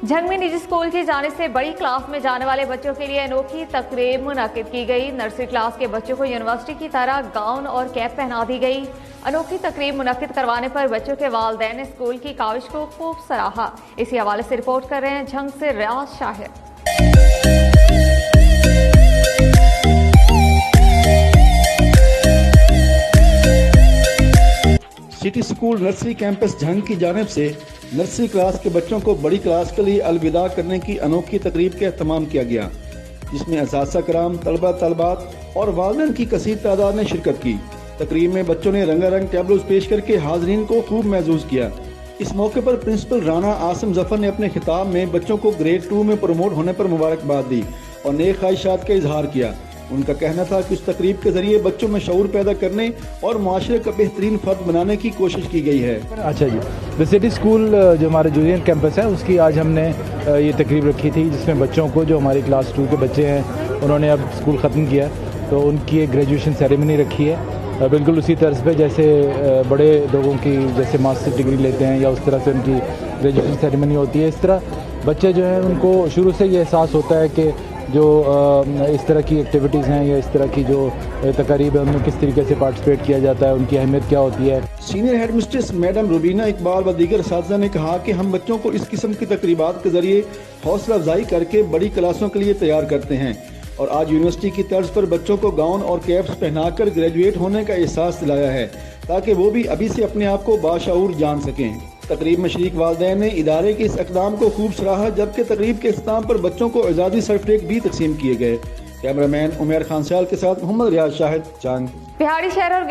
जंग में निजी स्कूल की जानिब से बड़ी क्लास में जाने वाले बच्चों के लिए अनोखी तकरीब मुनक्किद की गई। नर्सरी क्लास के बच्चों को यूनिवर्सिटी की तरह गाउन और कैप पहना दी गई। अनोखी तकरीब मुनक्किद करवाने पर बच्चों के वालिदैन ने स्कूल की काविश को खूब सराहा। इसी हवाले से रिपोर्ट कर रहे हैं झंग से Riaz Shahid. City school nursery campus Jhang की जानिब से नर्सरी क्लास के बच्चों को बड़ी क्लास के लिए अलविदा करने की अनोखी तकरीब का एहतमाम किया गया, जिसमें असातिज़ा कराम, तलबा तलबात और वालिदैन की कसीर तादाद ने शिरकत की। तकरीब में बच्चों ने रंगारंग टैबलोज पेश करके हाज़रीन को खूब महसूस किया। इस मौके पर प्रिंसिपल राना आसिम जफर ने अपने खिताब में बच्चों को ग्रेड 2 में प्रमोट होने पर मुबारकबाद दी और नेक ख्वाहिशात का इजहार किया। उनका कहना था कि उस तकरीब के जरिए बच्चों में शऊर पैदा करने और माशरे का बेहतरीन फर्द बनाने की कोशिश की गई है। अच्छा जी, द सिटी स्कूल जो हमारे जूनियर कैंपस है उसकी आज हमने ये तकरीब रखी थी, जिसमें बच्चों को जो हमारी क्लास 2 के बच्चे हैं उन्होंने अब स्कूल ख़त्म किया तो उनकी एक ग्रेजुएशन सेरेमनी रखी है। बिल्कुल उसी तर्ज पे जैसे बड़े लोगों की जैसे मास्टर डिग्री लेते हैं या उस तरह से उनकी ग्रेजुएशन सेरेमनी होती है, इस तरह बच्चे जो हैं उनको शुरू से ये एहसास होता है कि जो इस तरह की एक्टिविटीज़ हैं या इस तरह की जो तकरीब है उनमें किस तरीके से पार्टिसिपेट किया जाता है, उनकी अहमियत क्या होती है। Senior head mistress madam Rubina Iqbal व दीगर असातिज़ा ने कहा कि हम बच्चों को इस किस्म की तकरीबात के जरिए हौसला अफजाई करके बड़ी क्लासों के लिए तैयार करते हैं और आज यूनिवर्सिटी की तर्ज पर बच्चों को गाउन और कैप्स पहनाकर ग्रेजुएट होने का एहसास दिलाया है, ताकि वो भी अभी से अपने आप को बाशऊर जान सकें। तकरीब में शरीक वालिदैन ने इदारे के इस इक़दाम को खूब सराहा, जबकि तकरीब के इख्तिताम पर बच्चों को एजाज़ी सर्टिफिकेट भी तकसीम किए गए। कैमरामैन उमर खान साल के साथ मोहम्मद रियाज शाहिद, चांग। बिहाड़ी शहर और